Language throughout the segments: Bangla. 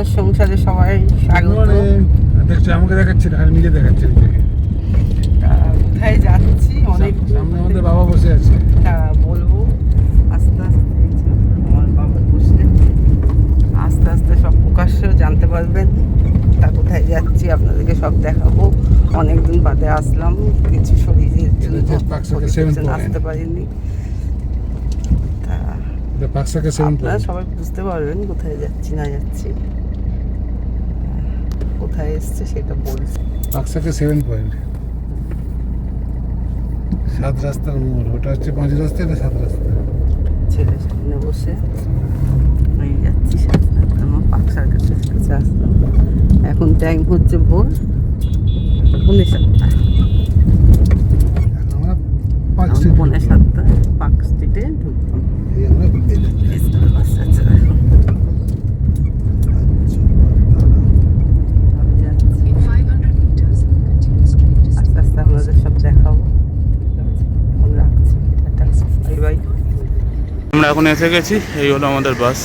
আমার সংসারে সবাই স্বাগত। দেখছি আমাকে দেখাচ্ছে না, নিজে দেখাচ্ছে নিজেকে। কোথায় যাচ্ছি অনেক সামনে আমাদের বাবা বসে আছে, বলবো আস্তে আস্তে। আমার বাবা বসে আস্তে আস্তে সব প্রকাশ্য জানতে পারবেন। তা কোথায় যাচ্ছি আপনাদেরকে সব দেখাবো। অনেকদিন বাদে আসলাম, কিছু শরীরের জন্য আসতে পারিনি। আপনারা সবাই বুঝতে পারবেন কোথায় যাচ্ছি না যাচ্ছি, কোথায় এসছে সেটা বলছি। পাকসাকে 7 পয়েন্ট, 7 রাস্তার মোড়। ওটা হচ্ছে 5 রাস্তা, এটা 7 রাস্তা। ছেলের সামনে বসে এই যাচ্ছি আমার পাকসার কাছে আসলাম। এখন টাইম হচ্ছে ভোর 7:30। আমরা 7:30 পার্ক স্ট্রিটে ঢুকলাম। আস্তে আস্তে আপনাদের সব দেখাবো। রাখছি, বাই বাই। আমরা এখন এসে গেছি, এই হলো আমাদের বাস।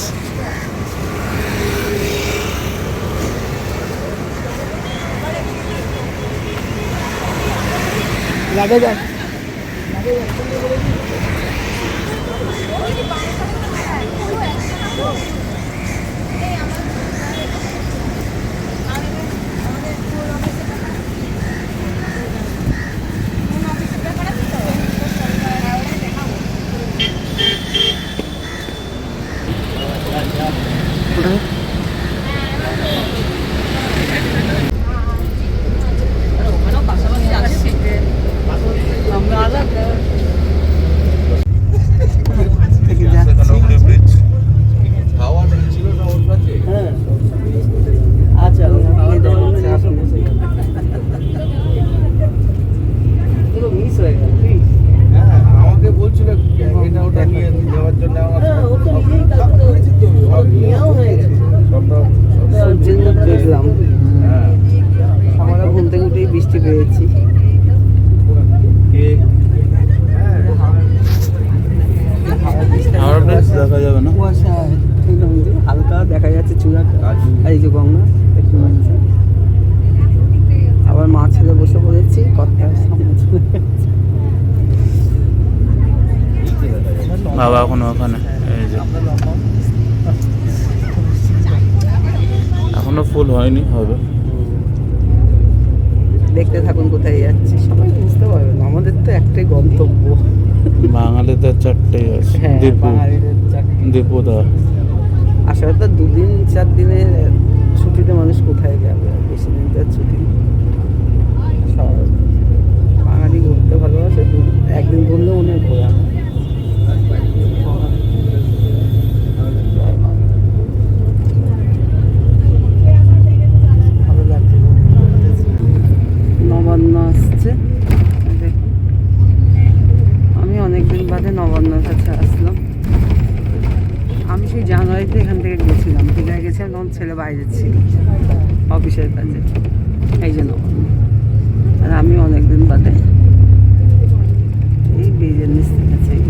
আমাকে বলছিল এটা ওটা নিয়ে যাওয়ার জন্য, দেখলাম আমরা ঘুম থেকে উঠেই বৃষ্টি পেয়েছি। দেখা যাবে না, কুয়াশা হালকা দেখা যাচ্ছে চূড়া। এই যে গঙ্গা দেখতে পাচ্ছি। আবার মা ছেলে বসে পড়েছি, কথা বাবা এখন ওখানে। এই যে এখনো ফুল হয়নি, হবে। দেখতে থাকুন কোথায় যাচ্ছি, সবাই বুঝতে পারবেন। আমাদের তো একটাই গন্তব্য, বাঙালিদের 4টেই আছে। দীপুদা আসলে তো 2-4 দিনের ছুটিতে মানুষ কোথায় যাবে, বেশি দিন তো ছুটি। সব বাঙালি ঘুরতে ভালোবাসে, একদিন ঘুরলেও মনে হয় ঘোরা। ভালো লাগছে, নবান্ন আসছে। দেখুন আমি অনেকদিন বাদে নবান্নর কাছে আসলাম। আমি সেই জানুয়ারিতে এখান থেকে গেছিলাম, দীঘায় গেছিলাম, তখন ছেলে বাইরে ছিল অফিসের কাছে, এই জন্য। আর আমি অনেকদিন বাদে এই ব্রিজের নিচ থেকে গেছি, এই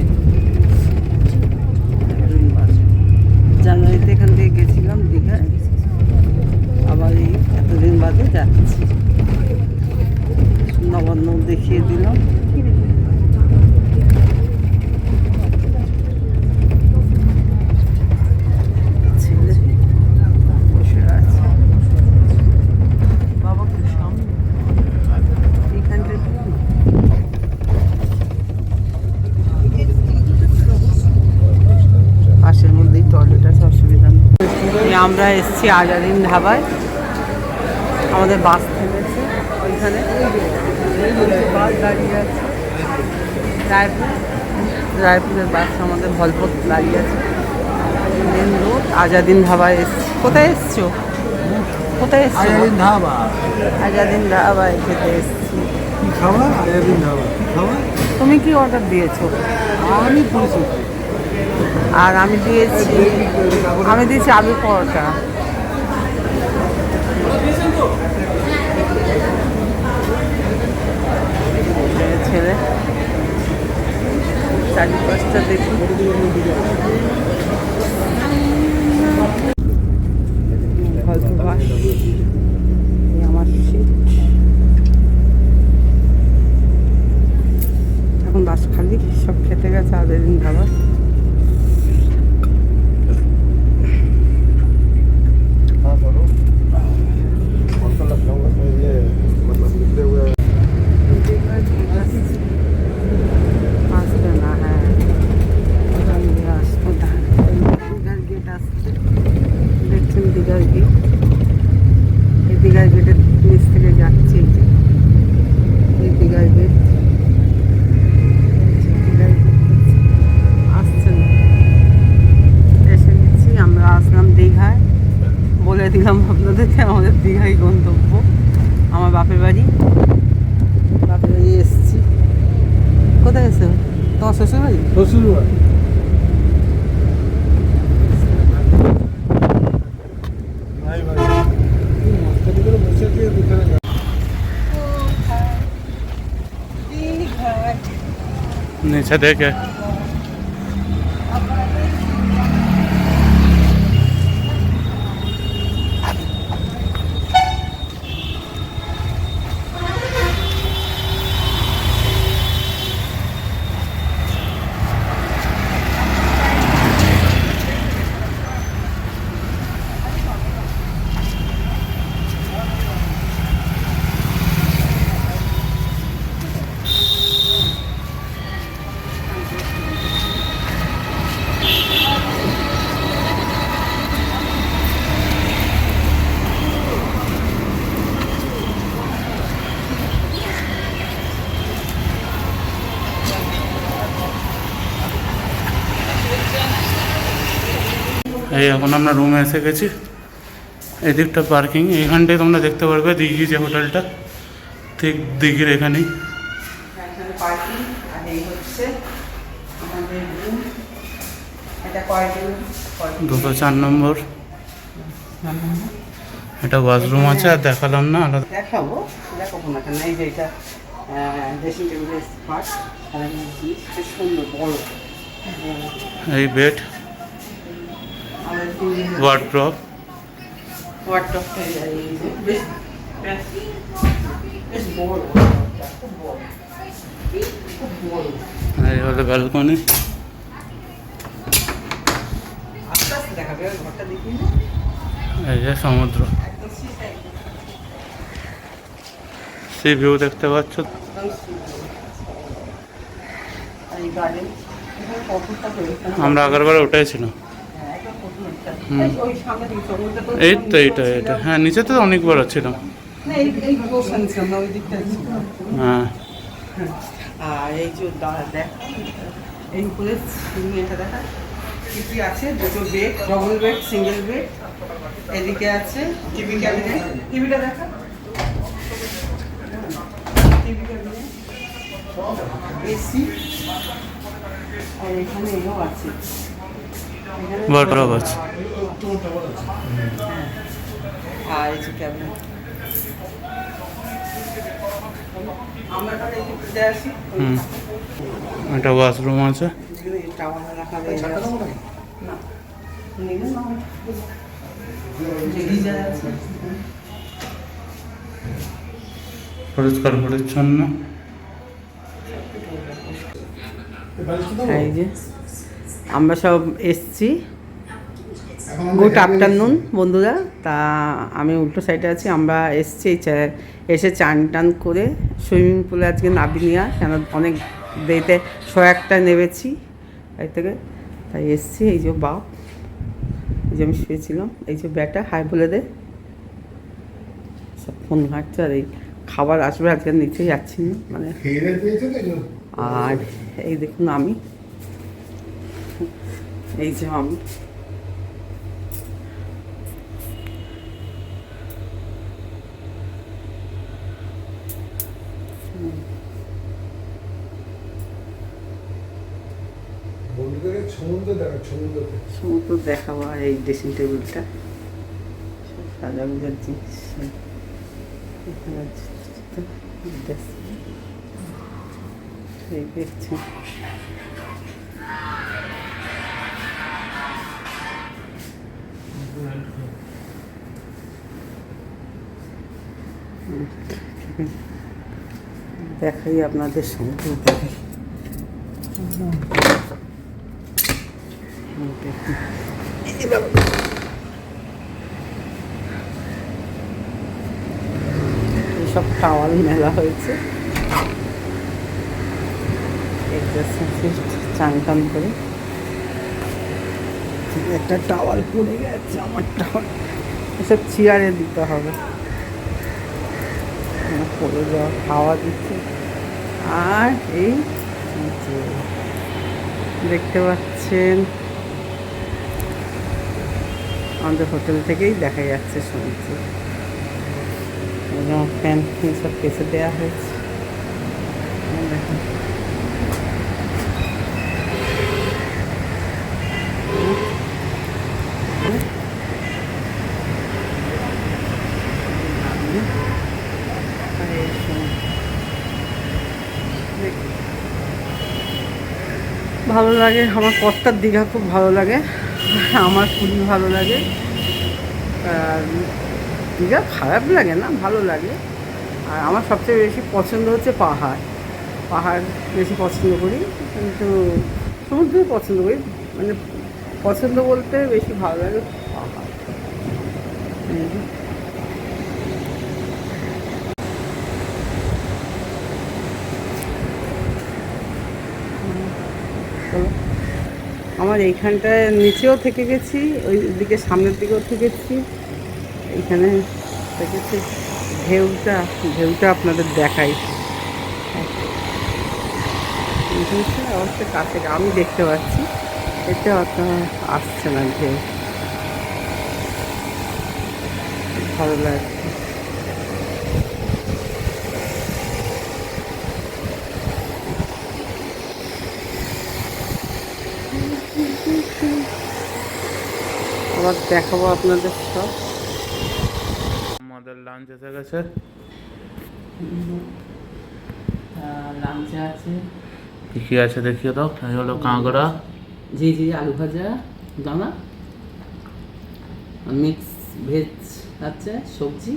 একদিন বাদে। জানুয়ারিতে এখান থেকে গেছিলাম দীঘায়, আবার এই এতদিন বাদে যাচ্ছি। নবান্ন দেখিয়ে দিলাম। পাশের মধ্যেই টয়লেট আছে, অসুবিধা নেই। আমরা এসেছি আজাদিন ধাবায়, আমাদের বাস থেমেছে ওইখানে, বাস দাঁড়িয়ে আছে। রায়পুরের বাস আমাদের ভলপথ দাঁড়িয়ে আছে। মেন রোড আজাদিন ধাবায় এসছি। কোথায় এসছো? কোথায় এসছো? আজাদিন ধাবায় খেতে এসছি। তুমি কি অর্ডার দিয়েছো? আমি পরিচিত। আর আমি দিয়েছি আলু পরোটা। ছেলে চারিপাশটা দেখি। গল্প এই আমার সিট। এখন বাস খালি, সব খেতে গেছে আগের দিন খাবার। हाँ करो कौन सा लखनऊ में ये मतलब निकले हुए আসবে না, হ্যাঁ আসবো। দীঘার গেট আসছে, দেখছেন দীঘার গেট। এই দীঘার গেটের নিচ থেকে যাচ্ছে, এই দীঘার গেট। আসছেন, এসে গেছি আমরা। আসলাম দীঘায়, বলে দিলাম আপনাদেরকে আমাদের দীঘাই গন্তব্য, আমার বাপের বাড়ি। বাপের বাড়ি এসেছি। কোথায় এসে তোমার শ্বশুর বাড়ি? শ্বশুর বাড়ি ভাই ভাই মস্তানি করে বসে আছে দোকানে नीचे देखे এই এখন আমরা রুমে এসে গেছি। এদিকটা পার্কিং, এইখানটায় তোমরা দেখতে পারবে দিঘি যে হোটেলটা, ঠিক দিঘির এখানেই। এখানে পার্কিং, আর এই হচ্ছে আমাদের রুম। এটা কয়টা? 204 নম্বর। এটা ওয়াশরুম আছে, আর দেখালাম না আলাদা। দেখাবো, দেখাবো না কেন? এই যে এটা ড্রেসিং টেবিলের পার্ট, বেশ সুন্দর বড়। এই বেড, ওয়ার্ড্রপ। ওয়ার্ডরোবটা এই যে বেশ বেশ বড়, খুব বড়, খুব বড়। এই হলো ব্যালকনি। আস্তে আস্তে দেখাবে, ঘরটা দেখি না এই যে সমুদ্র, একদম সিটাই, সি ভিউ দেখতে পাচ্ছ। একদম সিটাই। আর এই গার্ডেন, এখানে কতটা করে আমরা আগেরবার ওটাই ছিল। ওই সামনে দিকে সমুদ্রটা তো এই তো এইটা এটা, হ্যাঁ নিচে তো অনেকবার ছিলাম। না, এই পোর্শন ছিল না, ওই দিকটা ছিল। হ্যাঁ আর এই যে দেখ, এই উপরে এটা দেখা কি কি আছে। দুটো bed, double bed, single bed. এদিকে আছে টিভি ক্যাবিনেট, টিভিটা দেখা, টিভি ক্যাবিনেট, এসি। আর এখানে এও আছে, ওয়ার্ড্রপ আছে। আর এই যে ক্যাবিনেট। আমরা তাহলে একটু ঘুরে আসি। এটা ওয়াশরুম আছে। টাওয়াল রাখা রয়েছে না, নেই না, গিজার আছে। পরিষ্কার পরিচ্ছন্ন। এই যে আমরা সব এসছি। গুড আফটারনুন বন্ধুরা। তা আমি উল্টো সাইডে আছি। আমরা এসছি এসে চান টান করে সুইমিং পুলে আজকে নাবিনি, আর কেন অনেক দেরিতে 101টায় নেমেছি বাড়ি থেকে, তাই এসছি। এই যে বাপ, এই যে আমি শুয়েছিলাম, এই যে ব্যাটা হাই বলে দে, সব ফোন ঘাটছে। আর এই খাবার আসবে আজকে, নিচে যাচ্ছি না মানে। আর এই দেখুন আমি, এই যে আমি সমুদ্র দেখাবো। আর এই ড্রেসিং টেবিলটা সব সাজা গুজার জিনিস, এখানে এই দেখছি। দেখাই আপনাদের সমুদ্র দেখাই। এইসব টাওয়াল মেলা হয়েছে, চান টান করে। একটা টাওয়াল পড়ে গেছে, আমার টাওয়াল এসব চেয়ারে দিতে হবে, পড়ে যাওয়া হাওয়া দিচ্ছে। আর এই যে দেখতে পাচ্ছেন আমাদের হোটেল থেকেই দেখা যাচ্ছে সমুদ্র। ফ্যান সব কেসে দেওয়া হয়েছে। দেখুন ভালো লাগে। আমার কর্তার দীঘা খুব ভালো লাগে, আমার পুরী ভালো লাগে। আর দীঘা খারাপ লাগে না, ভালো লাগে। আর আমার সবচেয়ে বেশি পছন্দ হচ্ছে পাহাড়। পাহাড় বেশি পছন্দ করি, কিন্তু সমুদ্র পছন্দ করি। মানে পছন্দ বলতে বেশি ভালো লাগে পাহাড়। আমার এইখানটায় নিচেও থেকে গেছি, ওই দিকে সামনের দিকেও থেকেছি, এইখানে থেকেছি। ঢেউটা আপনাদের দেখাই। অবশ্যই কাছে আমি দেখতে পাচ্ছি, এতে অত আসছে না ঢেউ। ভালো লাগছে। আবার দেখাবো আপনাদের সব। আমাদের লাঞ্চ এসে গেছে। লাঞ্চে আছে কি কি আছে দেখিয়ে দাও। এই হলো কাঁকড়া, জি আলু ভাজা, দানা মিক্স ভেজ আছে, সবজি,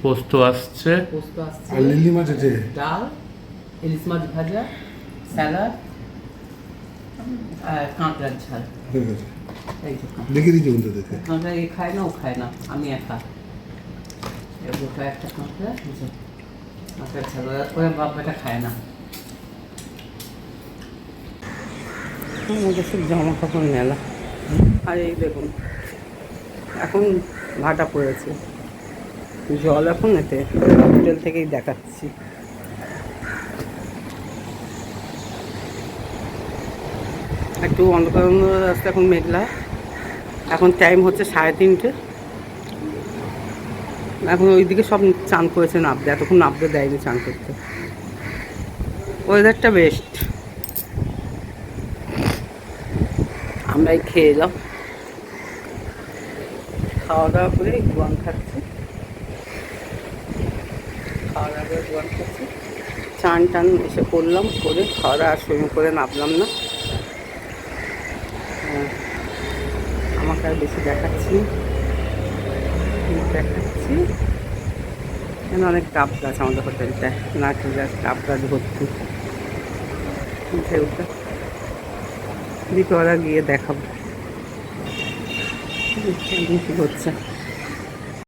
পোস্ত আসছে, পোস্ত আসছে, আর লিলি মাছ আছে, ডাল, ইলিশ মাছ ভাজা, স্যালাড, আর কাঁকড়ার ঝাল। ঠিক আছে এই যে দেখে দিচ্ছি বন্ধু দেখে। কাঁকড়া এ খায় না, ও খায় না, আমি একা। গোটা একটা কাঁকড়া, কাঁকড়ার ঝাল। ওরা বাবাটা খায় না। আমাদের সব জামা কাপড় মেলা। আর এই দেখুন এখন ভাটা পড়েছে, জল এখন এতে হোটেল থেকেই দেখাচ্ছি। একটু অন্ধকার রাস্তা, এখন মেঘলা। এখন টাইম হচ্ছে 3:30। এখন ওইদিকে সব চান করেছে, নাবতে এতক্ষণ নাবতে দেয়নি চান করতে। ওয়েদারটা বেস্ট। আমরাই খেয়ে এলাম, খাওয়া দাওয়া করে গোয়ান খাচ্ছি। খাওয়া দাওয়া করে গোয়ান খাচ্ছি। চান টান এসে করলাম, করে খাওয়া দাওয়া সুইমিং করে নামলাম না। আমাকে আর বেশি দেখাচ্ছি এখানে অনেক ডাব গাছ আমাদের হোটেলটায়, নারকেল গাছ, ডাব গাছ ভর্তি। ঢেউটা বিকেলবেলা গিয়ে দেখাবো কি হচ্ছে।